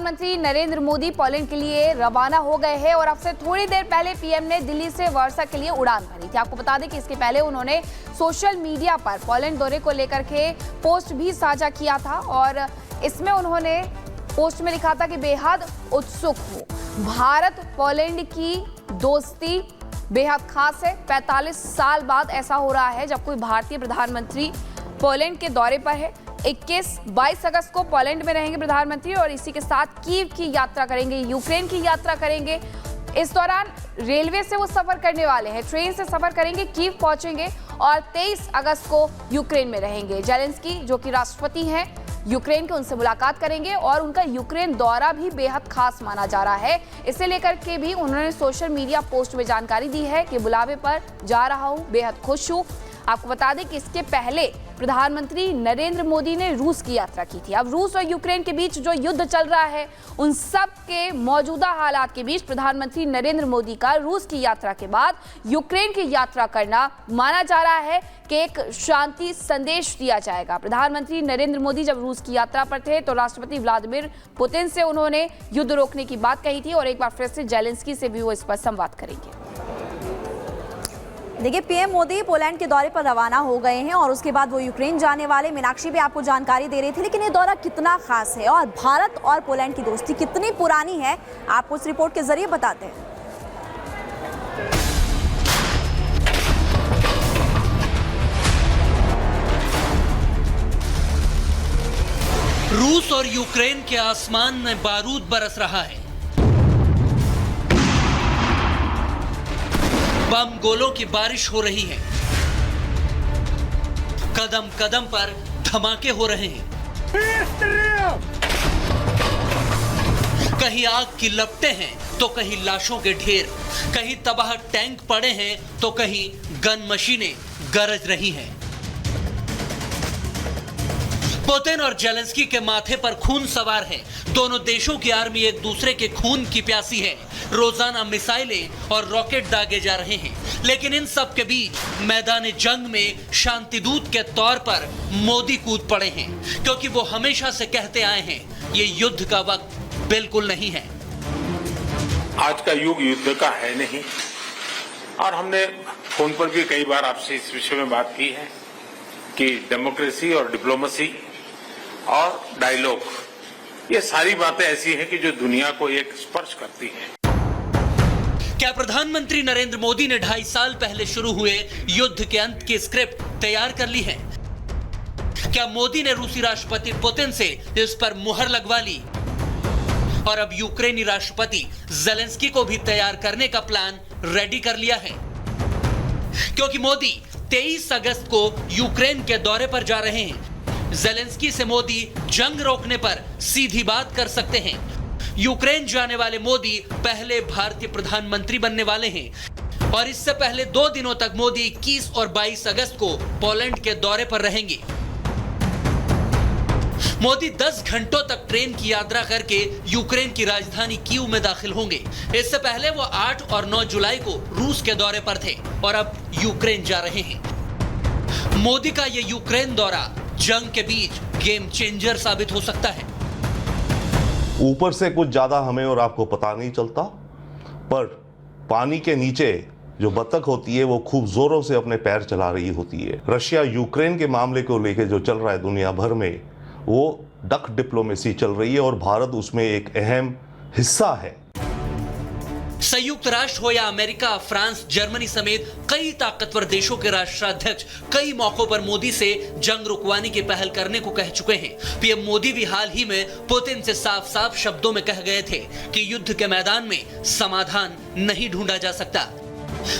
प्रधानमंत्री नरेंद्र मोदी पोलैंड के लिए रवाना हो गए हैं और अब से थोड़ी देर पहले पीएम ने दिल्ली से वार्सा के लिए उड़ान भरी थी। आपको बता दें कि इसके पहले उन्होंने सोशल मीडिया पर पोलैंड दौरे को लेकर के पोस्ट भी साझा किया था और इसमें उन्होंने पोस्ट में लिखा था कि बेहद उत्सुक हूं। भारत पोलैंड की दोस्ती बेहद खास है। 45 साल बाद ऐसा हो रहा है जब कोई भारतीय प्रधानमंत्री पोलैंड के दौरे पर है। 21-22 अगस्त को पोलैंड में रहेंगे प्रधानमंत्री और इसी के साथ कीव की यात्रा करेंगे, यूक्रेन की यात्रा करेंगे। इस दौरान रेलवे से वो सफर करने वाले हैं, ट्रेन से सफर करेंगे, कीव पहुंचेंगे और 23 अगस्त को यूक्रेन में रहेंगे। जेलेंस्की जो कि राष्ट्रपति हैं यूक्रेन के, उनसे मुलाकात करेंगे और उनका यूक्रेन दौरा भी बेहद खास माना जा रहा है। इसे लेकर के भी उन्होंने सोशल मीडिया पोस्ट में जानकारी दी है कि बुलावे पर जा रहा हूं, बेहद खुश हूं। आपको बता दें कि इसके पहले प्रधानमंत्री नरेंद्र मोदी ने रूस की यात्रा की थी। अब रूस और यूक्रेन के बीच जो युद्ध चल रहा है, उन सब के मौजूदा हालात के बीच प्रधानमंत्री नरेंद्र मोदी का रूस की यात्रा के बाद यूक्रेन की यात्रा करना माना जा रहा है कि एक शांति संदेश दिया जाएगा। प्रधानमंत्री नरेंद्र मोदी जब रूस की यात्रा पर थे तो राष्ट्रपति व्लादिमीर पुतिन से उन्होंने युद्ध रोकने की बात कही थी और एक बार फिर से जेलेंस्की से भी वो इस पर संवाद करेंगे। देखिए, पीएम मोदी पोलैंड के दौरे पर रवाना हो गए हैं और उसके बाद वो यूक्रेन जाने वाले। मीनाक्षी भी आपको जानकारी दे रही थी, लेकिन ये दौरा कितना खास है और भारत और पोलैंड की दोस्ती कितनी पुरानी है, आपको इस रिपोर्ट के जरिए बताते हैं। रूस और यूक्रेन के आसमान में बारूद बरस रहा है। बम गोलों की बारिश हो रही है। कदम कदम पर धमाके हो रहे हैं। कहीं आग की लपटें हैं तो कहीं लाशों के ढेर, कहीं तबाह टैंक पड़े हैं तो कहीं गन मशीनें गरज रही हैं। पुतिन और जेलेंस्की के माथे पर खून सवार है। दोनों देशों की आर्मी एक दूसरे के खून की प्यासी है। रोजाना मिसाइलें और रॉकेट दागे जा रहे हैं, लेकिन इन सब के बीच मैदान जंग में शांतिदूत के तौर पर मोदी कूद पड़े हैं, क्योंकि वो हमेशा से कहते आए हैं ये युद्ध का वक्त बिल्कुल नहीं है। आज का युग युद्ध का है नहीं, और हमने फोन पर भी कई बार आपसे इस विषय में बात की है कि डेमोक्रेसी और डिप्लोमेसी और डायलॉग, ये सारी बातें ऐसी हैं कि जो दुनिया को एक स्पर्श करती है। क्या प्रधानमंत्री नरेंद्र मोदी ने 2.5 साल पहले शुरू हुए युद्ध के अंत की स्क्रिप्ट तैयार कर ली है? क्या मोदी ने रूसी राष्ट्रपति पुतिन से इस पर मुहर लगवा ली और अब यूक्रेनी राष्ट्रपति जेलेंस्की को भी तैयार करने का प्लान रेडी कर लिया है? क्योंकि मोदी 23 अगस्त को यूक्रेन के दौरे पर जा रहे हैं। जेलेंस्की से मोदी जंग रोकने पर सीधी बात कर सकते हैं। यूक्रेन जाने वाले मोदी पहले भारतीय प्रधानमंत्री बनने वाले हैं और इससे पहले 2 दिनों तक मोदी 21 और 22 अगस्त को पोलैंड के दौरे पर रहेंगे। मोदी 10 घंटों तक ट्रेन की यात्रा करके यूक्रेन की राजधानी कीव में दाखिल होंगे। इससे पहले वो 8 और 9 जुलाई को रूस के दौरे पर थे और अब यूक्रेन जा रहे हैं। मोदी का ये यूक्रेन दौरा जंग के बीच गेम चेंजर साबित हो सकता है। ऊपर से कुछ ज्यादा हमें और आपको पता नहीं चलता, पर पानी के नीचे जो बतख होती है वो खूब जोरों से अपने पैर चला रही होती है। रशिया यूक्रेन के मामले को लेकर जो चल रहा है दुनिया भर में, वो डक डिप्लोमेसी चल रही है और भारत उसमें एक अहम हिस्सा है। संयुक्त राष्ट्र हो या अमेरिका, फ्रांस, जर्मनी समेत कई ताकतवर देशों के राष्ट्राध्यक्ष कई मौकों पर मोदी से जंग रुकवाने की पहल करने को कह चुके हैं। पीएम मोदी भी हाल ही में पुतिन से साफ साफ शब्दों में कह गए थे कि युद्ध के मैदान में समाधान नहीं ढूंढा जा सकता।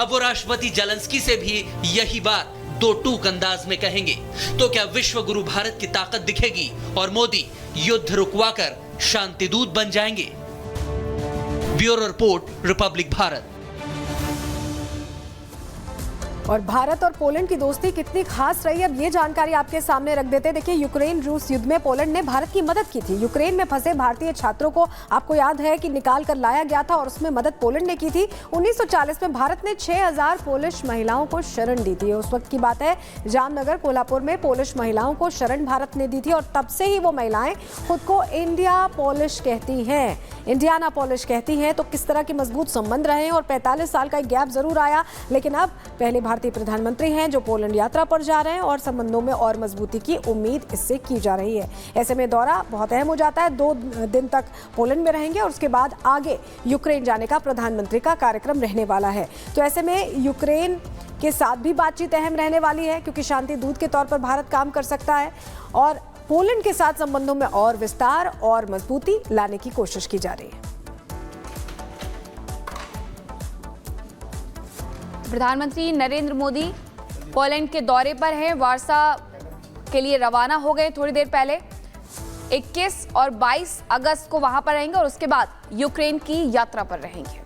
अब वो राष्ट्रपति जेलेंस्की से भी यही बात दो टूक अंदाज में कहेंगे। तो क्या विश्व गुरु भारत की ताकत दिखेगी और मोदी युद्ध रुकवाकर शांतिदूत बन जाएंगे? Bureau report, Republic Bharat. और भारत और पोलैंड की दोस्ती कितनी खास रही, अब ये जानकारी आपके सामने रख देते हैं। देखिए, यूक्रेन रूस युद्ध में पोलैंड ने भारत की मदद की थी। यूक्रेन में फंसे भारतीय छात्रों को आपको याद है कि निकाल कर लाया गया था और उसमें मदद पोलैंड ने की थी। 1940 में भारत ने 6000 पोलिश महिलाओं को शरण दी थी। उस वक्त की बात है, जामनगर कोल्हापुर में पोलिश महिलाओं को शरण भारत ने दी थी और तब से ही वो महिलाएं खुद को इंडिया पोलिश कहती हैं, इंडियाना पोलिश कहती हैं। तो किस तरह के मजबूत संबंध रहे और 45 साल का एक गैप जरूर आया, लेकिन अब पहले भारतीय प्रधानमंत्री हैं जो पोलैंड यात्रा पर जा रहे हैं और संबंधों में और मजबूती की उम्मीद इससे की जा रही है। ऐसे में दौरा बहुत अहम हो जाता है। 2 दिन तक पोलैंड में रहेंगे और उसके बाद आगे यूक्रेन जाने का प्रधानमंत्री का कार्यक्रम रहने वाला है। तो ऐसे में यूक्रेन के साथ भी बातचीत अहम रहने वाली है, क्योंकि शांति दूत के तौर पर भारत काम कर सकता है और पोलैंड के साथ संबंधों में और विस्तार और मजबूती लाने की कोशिश की जा रही है। प्रधानमंत्री नरेंद्र मोदी पोलैंड के दौरे पर हैं, वार्सा के लिए रवाना हो गए थोड़ी देर पहले। 21 और 22 अगस्त को वहां पर रहेंगे और उसके बाद यूक्रेन की यात्रा पर रहेंगे।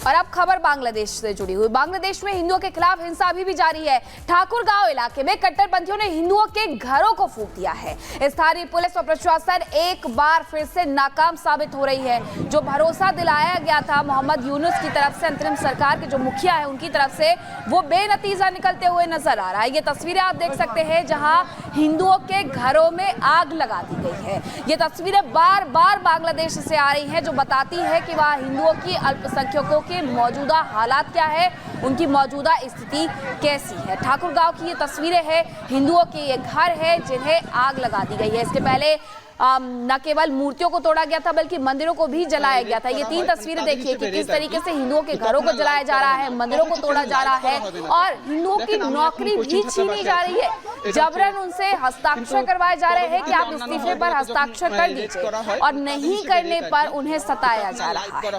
और अब खबर बांग्लादेश से जुड़ी हुई। बांग्लादेश में हिंदुओं के खिलाफ हिंसा अभी भी जारी है। ठाकुरगांव इलाके में कट्टरपंथियों ने हिंदुओं के घरों को फूंक दिया है। स्थानीय पुलिस और प्रशासन एक बार फिर से नाकाम साबित हो रही है। जो भरोसा दिलाया गया था मोहम्मद यूनुस की तरफ से, अंतरिम सरकार के जो मुखिया है उनकी तरफ से, वो बेनतीजा निकलते हुए नजर आ रहा है। ये तस्वीरें आप देख सकते हैं जहां हिंदुओं के घरों में आग लगा दी गई है। ये तस्वीरें बार बार बांग्लादेश से आ रही हैं, जो बताती है कि वहां हिंदुओं की, अल्पसंख्यकों की मौजूदा हालात क्या है, उनकी मौजूदा स्थिति कैसी है। ठाकुरगांव की ये तस्वीरें हैं, हिंदुओं के ये घर है जिन्हें आग लगा दी गई है। इसके पहले न केवल मूर्तियों को तोड़ा गया था बल्कि मंदिरों को भी जलाया गया था। ये 3 तस्वीरें देखिए कि किस तरीके से हिंदुओं के घरों को जलाया जा रहा है, मंदिरों को तोड़ा जा रहा है और हिंदुओं की नौकरी भी छीनी जा रही है। जबरन उनसे हस्ताक्षर करवाए जा रहे हैं कि आप इस्तीफे पर हस्ताक्षर कर दीजिए और नहीं करने पर उन्हें सताया जा रहा है।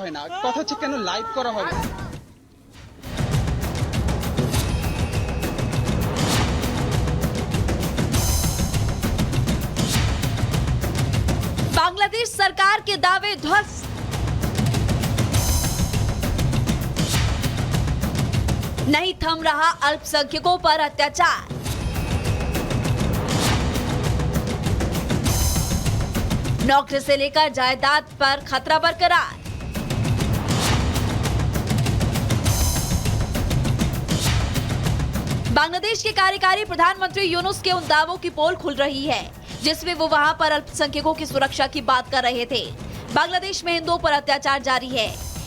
बांग्लादेश सरकार के दावे ध्वस्त, नहीं थम रहा अल्पसंख्यकों पर अत्याचार। नौकरी से लेकर जायदाद पर खतरा बरकरार। बांग्लादेश के कार्यकारी प्रधानमंत्री यूनुस के उन दावों की पोल खुल रही है जिसमें वो वहां पर अल्पसंख्यकों की सुरक्षा की बात कर रहे थे। बांग्लादेश में हिंदुओं पर अत्याचार जारी है।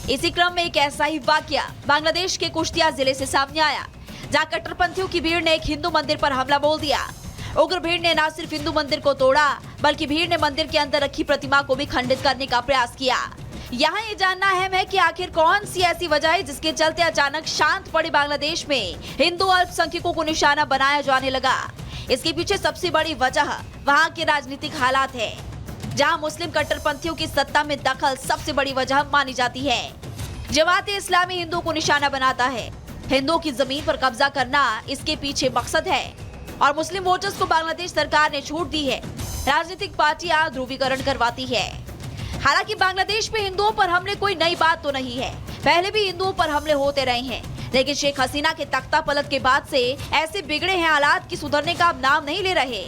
इसी क्रम में एक ऐसा ही वाकया बांग्लादेश के कुश्तिया जिले से सामने आया, जहां कट्टरपंथियों की भीड़ ने एक हिंदू मंदिर पर हमला बोल दिया। उग्र भीड़ ने न सिर्फ हिंदू मंदिर को तोड़ा बल्कि भीड़ ने मंदिर के अंदर रखी प्रतिमा को भी खंडित करने का प्रयास किया। यहाँ ये जानना अहम है कि आखिर कौन सी ऐसी वजह है जिसके चलते अचानक शांत पड़े बांग्लादेश में हिंदू अल्पसंख्यकों को निशाना बनाया जाने लगा। इसके पीछे सबसे बड़ी वजह वहाँ के राजनीतिक हालात है, जहाँ मुस्लिम कट्टरपंथियों की सत्ता में दखल सबसे बड़ी वजह मानी जाती है। जमात इस्लामी हिंदुओं को निशाना बनाता है। हिंदुओं की जमीन पर कब्जा करना इसके पीछे मकसद है और मुस्लिम वोटर्स को बांग्लादेश सरकार ने छूट दी है। राजनीतिक पार्टियां ध्रुवीकरण करवाती है। हालांकि बांग्लादेश में हिंदुओं पर हमले कोई नई बात तो नहीं है, पहले भी हिंदुओं पर हमले होते रहे हैं, लेकिन शेख हसीना के तख्ता पलट के बाद से ऐसे बिगड़े हैं हालात कि सुधरने का अब नाम नहीं ले रहे।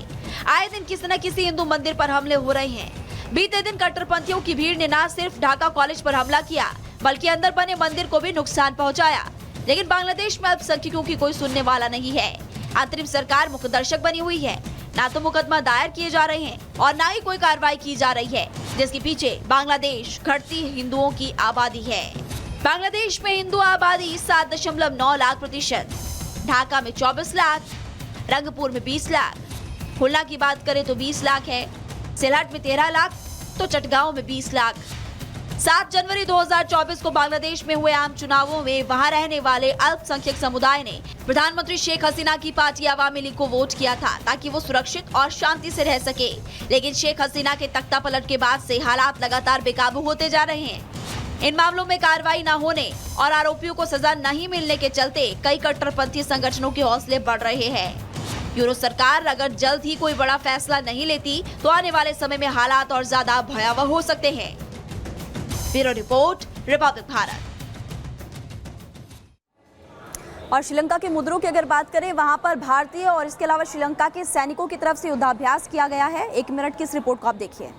आए दिन किसी न किसी हिंदू मंदिर पर हमले हो रहे हैं। बीते दिन कट्टरपंथियों की भीड़ ने न सिर्फ ढाका कॉलेज पर हमला किया बल्कि अंदर बने मंदिर को भी नुकसान पहुंचाया। लेकिन बांग्लादेश में अल्पसंख्यकों की कोई सुनने वाला नहीं है। अंतरिम सरकार मुखदर्शक बनी हुई है, ना तो मुकदमा दायर किए जा रहे हैं और ना ही कोई कार्रवाई की जा रही है, जिसके पीछे बांग्लादेश घटती हिंदुओं की आबादी है। बांग्लादेश में हिंदू आबादी 7.9 लाख प्रतिशत, ढाका में 24 लाख, रंगपुर में 20 लाख, खुलना की बात करें तो 20 लाख है, सिलहट में 13 लाख तो चटगांव में 20 लाख। 7 जनवरी 2024 को बांग्लादेश में हुए आम चुनावों में वहां रहने वाले अल्पसंख्यक समुदाय ने प्रधानमंत्री शेख हसीना की पार्टी अवामी लीग को वोट किया था ताकि वो सुरक्षित और शांति से रह सके। लेकिन शेख हसीना के तख्ता पलट के बाद से हालात लगातार बेकाबू होते जा रहे हैं। इन मामलों में कार्रवाई न होने और आरोपियों को सजा नहीं मिलने के चलते कई कट्टरपंथी संगठनों के हौसले बढ़ रहे हैं। यूनुस सरकार अगर जल्द ही कोई बड़ा फैसला नहीं लेती तो आने वाले समय में हालात और ज्यादा भयावह हो सकते हैं। Bureau report, Republic Bharat. और श्रीलंका के मुद्रों की अगर बात करें, वहां पर भारतीय और इसके अलावा श्रीलंका के सैनिकों की तरफ से युद्धाभ्यास किया गया है। 1 मिनट की इस रिपोर्ट को आप देखिए।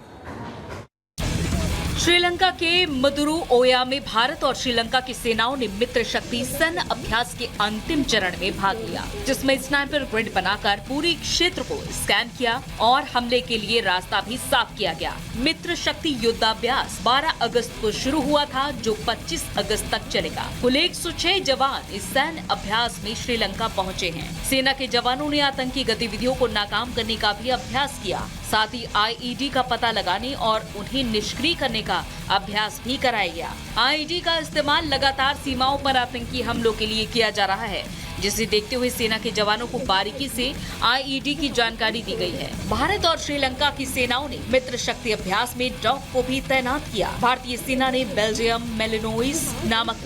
श्रीलंका के मदुरु ओया में भारत और श्रीलंका की सेनाओं ने मित्र शक्ति सैन्य अभ्यास के अंतिम चरण में भाग लिया, जिसमें स्नाइपर ग्रिड बनाकर पूरी क्षेत्र को स्कैन किया और हमले के लिए रास्ता भी साफ किया गया। मित्र शक्ति युद्धाभ्यास 12 अगस्त को शुरू हुआ था, जो 25 अगस्त तक चलेगा। कुल 106 जवान इस सैन्य अभ्यास में श्रीलंका पहुँचे हैं। सेना के जवानों ने आतंकी गतिविधियों को नाकाम करने का भी अभ्यास किया, साथ ही आईईडी का पता लगाने और उन्हें निष्क्रिय करने का अभ्यास भी कराया गया। आईईडी का इस्तेमाल लगातार सीमाओं पर आतंकी हमलों के लिए किया जा रहा है, जिसे देखते हुए सेना के जवानों को बारीकी से आईईडी की जानकारी दी गई है। भारत और श्रीलंका की सेनाओं ने मित्र शक्ति अभ्यास में डॉग को भी तैनात किया। भारतीय सेना ने बेल्जियम मेलिनोइस नामक